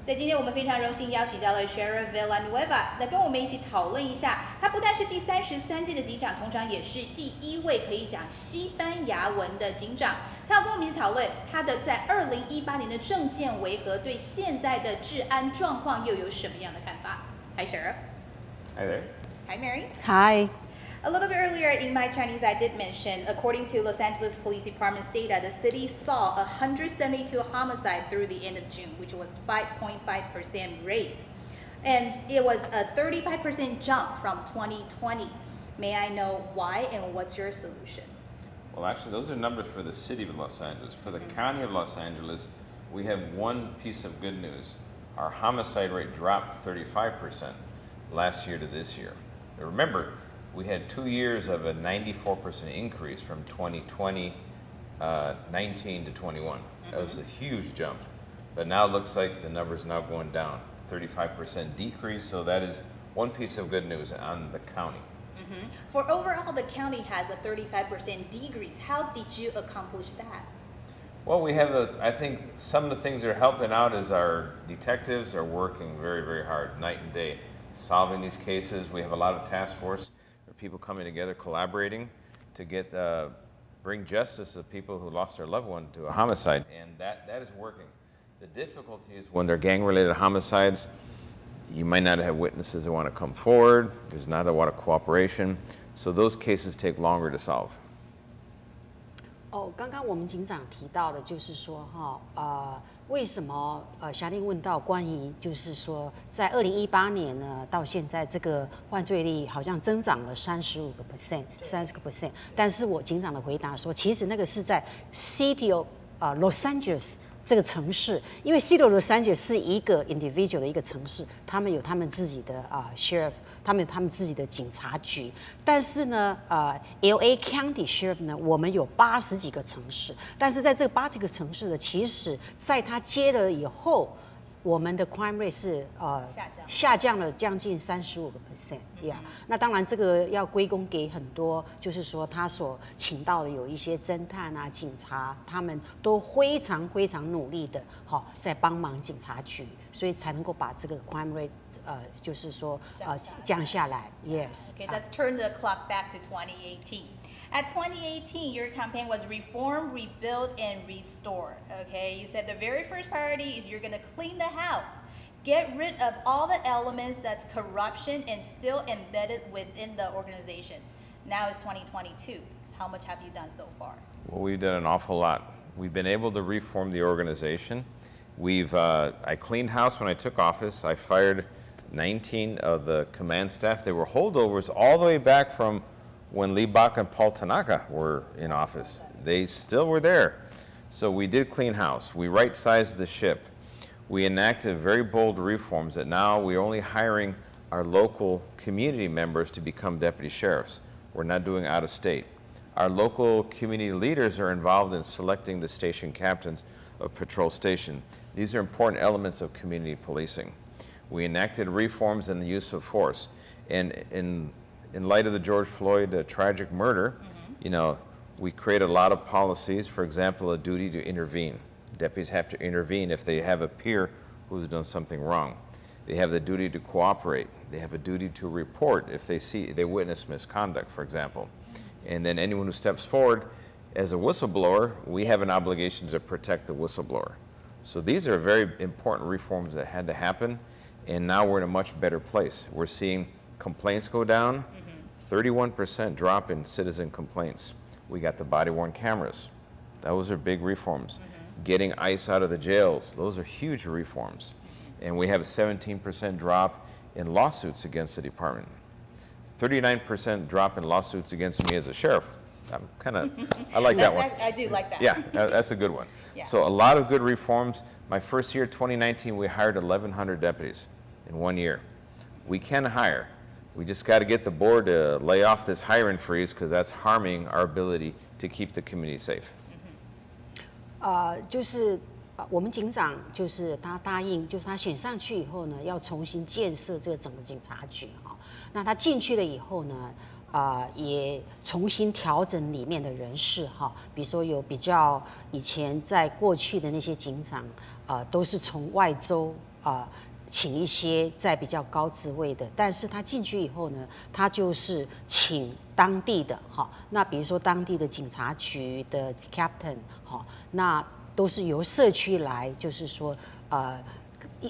在今天我们非常荣幸邀请到了 Sheriff Villanueva 来跟我们一起讨论一下，他不但是第33届的警长，通常也是第1位可以讲西班牙文的警长。他要跟我们一起讨论他的在2018年的政见为何，对现在的治安状况又有什么样的看法。Hi Sheriff. Hi there. Hi Mary. Hi. A little bit earlier in my Chinese, I did mention, according to Los Angeles Police Department's data, the city saw 172 homicides through the end of June, which was 5.5% raise. And it was a 35% jump from 2020. May I know why and what's your solution? Well, actually, those are numbers for the city of Los Angeles. For the county of Los Angeles, we have one piece of good news. Our homicide rate dropped 35% last year to this year. Now, remember, we had 2 years of a 94% increase from 2020, 19 to 21. That was a huge jump. But now it looks like the number's now going down, 35% decrease. So that is one piece of good news on the county. For overall, the county has a 35% decrease. How did you accomplish that? Well, we have, I think some of the things that are helping out is our detectives are working very, very hard, night and day, solving these cases. We have a lot of task force. People coming together, collaborating to get bring justice to people who lost their loved one to a homicide, and that is working. The difficulty is when they're gang-related homicides, you might not have witnesses that want to come forward. There's not a lot of cooperation, so those cases take longer to solve. 刚刚我们警长提到的就是说为什么霞令问到关于就是说在2018年呢到现在这个犯罪率好像增长了30%，但是我警长的回答说，其实那个是在 City of Los Angeles 这个城市，因为 City of Los Angeles 是一个 individual 的一个城市，他们有他们自己的sheriff， 他们自己的警察局。但是呢LA County Sheriff 呢，我们有80几个城市，但是在这80几个城市呢，其实在他接了以后，我们的 crime rate 是下降了将近35%。那当然这个要归功给很多，就是说他所请到的有一些侦探啊、警察，他们都非常非常努力的在帮忙警察局，所以才能够把这个 crime rate 就是说降下来。Yes. Okay, let's turn the clock back to 2018. At 2018, your campaign was reform, rebuild, and restore. Okay, you said the very first priority is you're going to clean the house, get rid of all the elements that's corruption and still embedded within the organization. Now it's 2022. How much have you done so far? Well, we've done an awful lot. We've been able to reform the organization. I cleaned house when I took office. I fired 19 of the command staff. They were holdovers all the way back from when Lee Bach and Paul Tanaka were in office. They still were there. So we did clean house. We right-sized the ship. We enacted very bold reforms that now we're only hiring our local community members to become deputy sheriffs. We're not doing out of state. Our local community leaders are involved in selecting the station captains of patrol station. These are important elements of community policing. We enacted reforms in the use of force. And in light of the George Floyd tragic murder, we created a lot of policies. For example, a duty to intervene. Deputies have to intervene if they have a peer who's done something wrong. They have the duty to cooperate. They have a duty to report if they witness misconduct, for example. And then anyone who steps forward as a whistleblower, we have an obligation to protect the whistleblower. So these are very important reforms that had to happen, and now we're in a much better place. We're seeing complaints go down, 31% drop in citizen complaints. We got the body-worn cameras. Those are big reforms. Getting ICE out of the jails, those are huge reforms. And we have a 17% drop in lawsuits against the department. 39% drop in lawsuits against me as a sheriff. I like that one. I do like that. Yeah, that's a good one. Yeah. So a lot of good reforms. My first year, 2019, we hired 1,100 deputies in 1 year. We can hire. We just got to get the board to lay off this hiring freeze because that's harming our ability to keep the community safe. 就是我们警长就是他答应，就是他选上去以后呢，要重新建设这个整个警察局那他进去了以后呢，也重新调整里面的人事比如说有比较以前在过去的那些警长都是从外州请一些在比较高职位的，但是他进去以后呢，他就是请当地的哈，那比如说当地的警察局的 captain 哈，那都是由社区来，就是说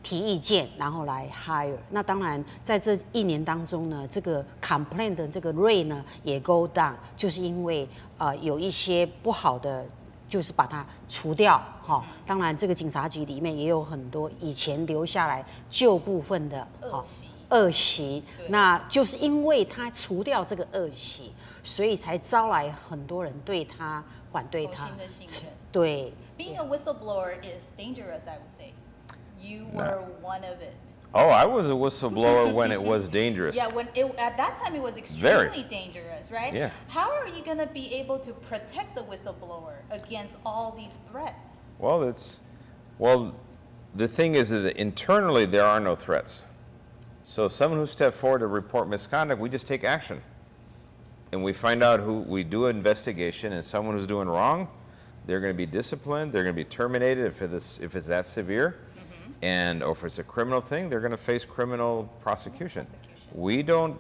提意见，然后来 hire。那当然在这1年当中呢，这个 complaint 的这个 rate 呢也 go down， 就是因为有一些不好的。就是把它除掉，哈。当然，这个警察局里面也有很多以前留下来旧部分的恶习，那就是因为他除掉这个恶习，所以才招来很多人对他反对他。对。Being a whistleblower is dangerous, I would say. You were one of it. Oh, I was a whistleblower when it was dangerous. Yeah, at that time it was extremely dangerous, right? Yeah. How are you going to be able to protect the whistleblower against all these threats? Well, the thing is that internally there are no threats. So someone who stepped forward to report misconduct, we just take action. And we find out we do an investigation, and someone who's doing wrong, they're going to be disciplined, they're going to be terminated if it's that severe. Or if it's a criminal thing, they're going to face criminal prosecution. We don't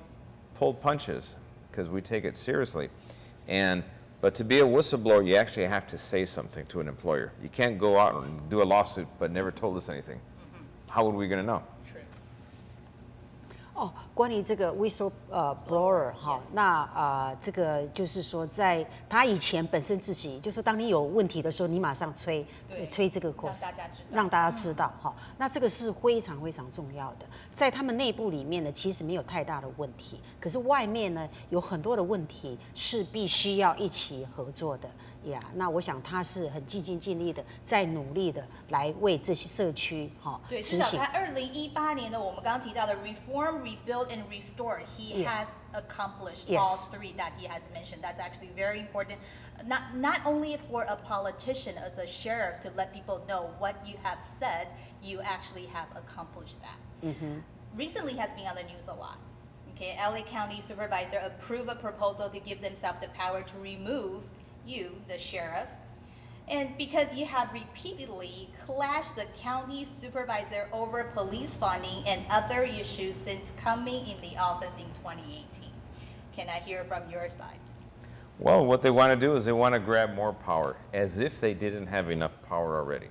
pull punches because we take it seriously. But to be a whistleblower, you actually have to say something to an employer. You can't go out and do a lawsuit but never told us anything. How are we going to know? 关于这个 whistleblower 哈，那这个就是说，在他以前本身自己，就是当你有问题的时候，你马上吹这个 course， 让大家知道哈。那这个是非常非常重要的，在他们内部里面呢，其实没有太大的问题，可是外面呢有很多的问题是必须要一起合作的。那我想他是很尽心尽力的，在努力的来为这些社区对，至少他2018年的我们刚刚提到的 reform, rebuild, and restore, he has accomplished all three that he has mentioned. That's actually very important, not only for a politician as a sheriff to let people know what you have said, you actually have accomplished that. Recently has been on the news a lot. Okay, LA County Supervisor approved a proposal to give themselves the power to remove you, the sheriff, and because you have repeatedly clashed the county supervisor over police funding and other issues since coming in the office in 2018. Can I hear from your side? Well, what they want to do is they want to grab more power, as if they didn't have enough power already.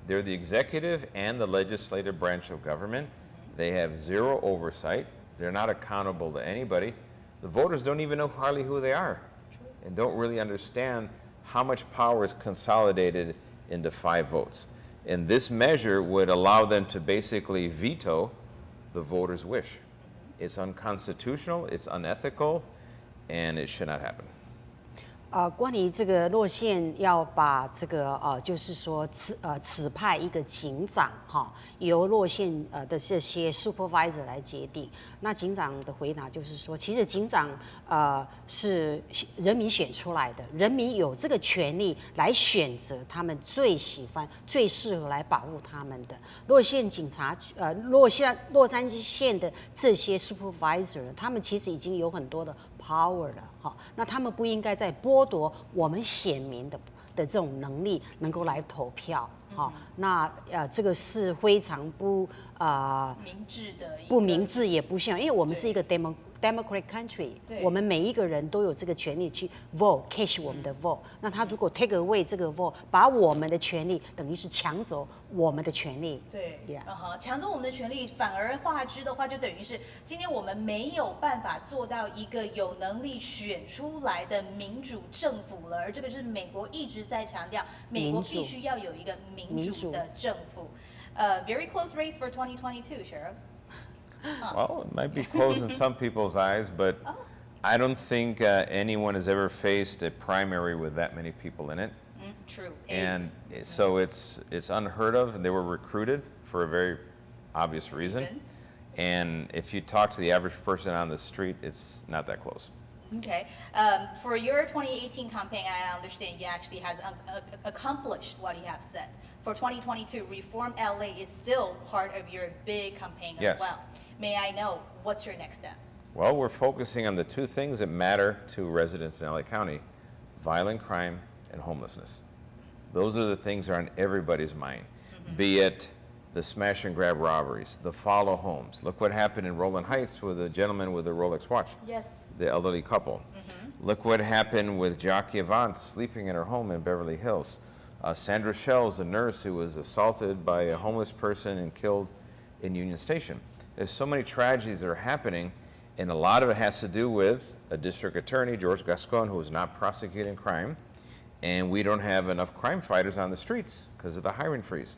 They're the executive and the legislative branch of government. They have zero oversight. They're not accountable to anybody. The voters don't even know hardly who they are, and don't really understand how much power is consolidated into 5 votes. And this measure would allow them to basically veto the voters' wish. It's unconstitutional, it's unethical, and it should not happen. 关于这个洛县要把这个就是说指派一个警长哈，由洛县的这些 supervisor 来决定。那警长的回答就是说，其实警长是人民选出来的，人民有这个权利来选择他们最喜欢、最适合来保护他们的。洛县警察洛杉矶县的这些 supervisor， 他们其实已经有很多的 power 了哈，那他们不应该再剥夺我们选民的这种能力，能够来投票。那这个是非常不明智的，不明智也不像，因为我们是一个 democratic country， 我们每一个人都有这个权利去 vote，cash 我们的 vote。那他如果 take away 这个 vote， 把我们的权利等于是抢走我们的权利。对，抢走我们的权利，反而化之的话，就等于是今天我们没有办法做到一个有能力选出来的民主政府了。而这个就是美国一直在强调，美国必须要有一个民主的政府。Very close race for 2022, Sheriff. Well, it might be close in some people's eyes, but I don't think anyone has ever faced a primary with that many people in it. True. And so it's unheard of, and they were recruited for a very obvious reason. And if you talk to the average person on the street, it's not that close. Okay. For your 2018 campaign, I understand you actually has accomplished what you have said. For 2022, Reform LA is still part of your big campaign as well. May I know what's your next step? Well, we're focusing on the 2 things that matter to residents in LA County: violent crime and homelessness. Those are the things that are on everybody's mind, be it the smash and grab robberies, the follow homes. Look what happened in Rowland Heights with a gentleman with a Rolex watch. Yes. The elderly couple. Look what happened with Jackie Avant sleeping in her home in Beverly Hills. Sandra Shells, a nurse who was assaulted by a homeless person and killed in Union Station. There's so many tragedies that are happening, and a lot of it has to do with a district attorney, George Gascon, who is not prosecuting crime, and we don't have enough crime fighters on the streets because of the hiring freeze.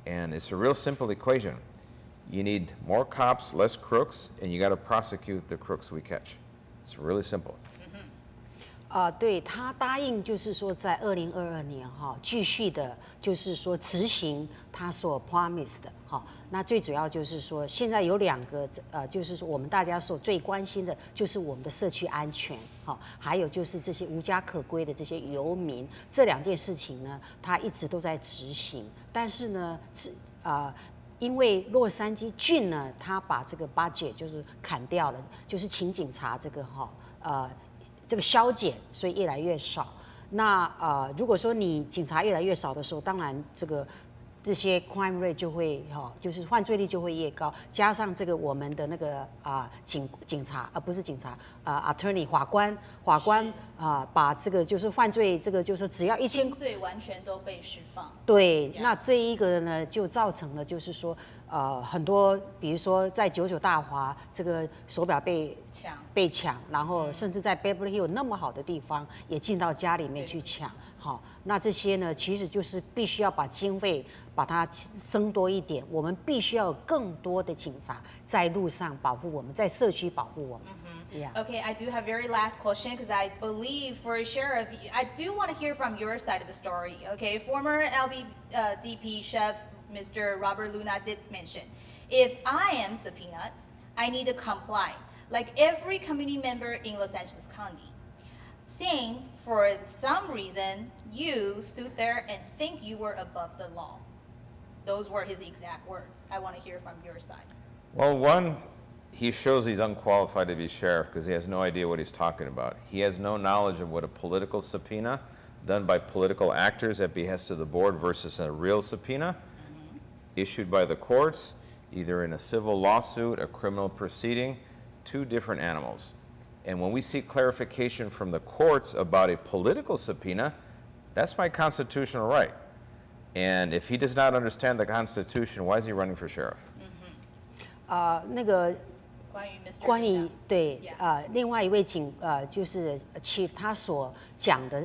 And it's a real simple equation. You need more cops, less crooks, and you got to prosecute the crooks we catch. It's really simple. 对他答应，就是说在2022年继续的，就是说执行他所 promise 的那最主要就是说，现在有2个就是说我们大家所最关心的，就是我们的社区安全还有就是这些无家可归的这些游民，这2件事情呢，他一直都在执行。但是呢，因为洛杉矶郡呢，他把这个 budget 就是砍掉了，就是请警察这个这个削减，所以越来越少。那如果说你警察越来越少的时候，当然这些 crime rate 就会就是犯罪率就会越高，加上这个我们的那个警察不是警察attorney 法官把这个就是犯罪这个就是只要1000罪完全都被释放。对，那这一个呢就造成了就是说很多，比如说在99大华这个手表被抢，然后甚至在 Beverly Hills 那么好的地方也进到家里面去抢。那这些呢，其实就是必须要把经费把它增多一点。我们必须要有更多的警察在路上保护我们，在社区保护我们。Yeah. Okay, I do have very last question because I believe for Sheriff, I do want to hear from your side of the story. Okay, former LBDP chef Mr. Robert Luna did mention, if I am subpoenaed, I need to comply, like every community member in Los Angeles County. Saying for some reason you stood there and think you were above the law. Those were his exact words. I want to hear from your side. Well, one, he shows he's unqualified to be sheriff because he has no idea what he's talking about. He has no knowledge of what a political subpoena done by political actors at behest of the board versus a real subpoena issued by the courts, either in a civil lawsuit, a criminal proceeding, 2 different animals. And when we seek clarification from the courts about a political subpoena, that's my constitutional right. And if he does not understand the Constitution, why is he running for sheriff? 那个关于 Mr. 对另外一位就是 Chief 他所讲的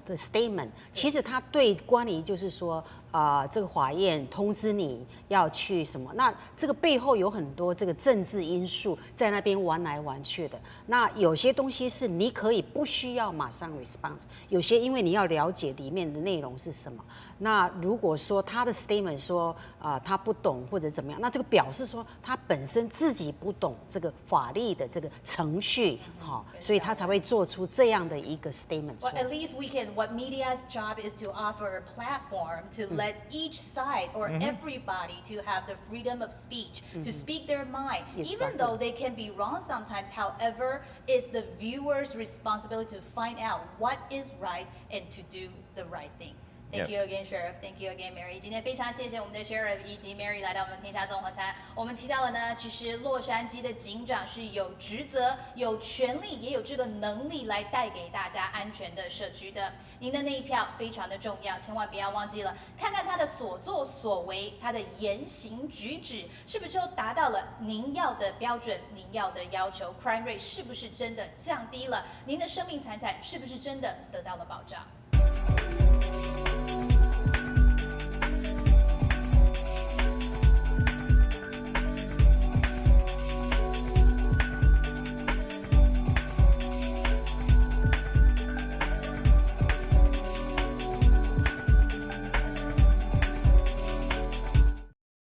的 statement， 其实他对关于就是说这个法院通知你要去什么，那这个背后有很多这个政治因素在那边玩来玩去的。那有些东西是你可以不需要马上 response， 有些因为你要了解里面的内容是什么。那如果说他的 statement 说他不懂或者怎么样，那这个表示说他本身自己不懂这个法律的这个程序，所以他才会做出这样的一个 statement。Well, at least what media's job is to offer a platform to let each side or everybody to have the freedom of speech, to speak their mind, even though they can be wrong sometimes. However, it's the viewer's responsibility to find out what is right and to do the right thing. Thank you again, Sheriff. Thank you again, Mary. 今天非常谢谢我们的 Sheriff 以及 Mary 来到我们天下综合谈。我们提到了呢，其实洛杉矶的警长是有职责、有权利，也有这个能力来带给大家安全的社区的。您的那一票非常的重要，千万不要忘记了，看看他的所作所为，他的言行举止是不是就达到了您要的标准、您要的要求 ？Crime rate 是不是真的降低了？您的生命财产是不是真的得到了保障？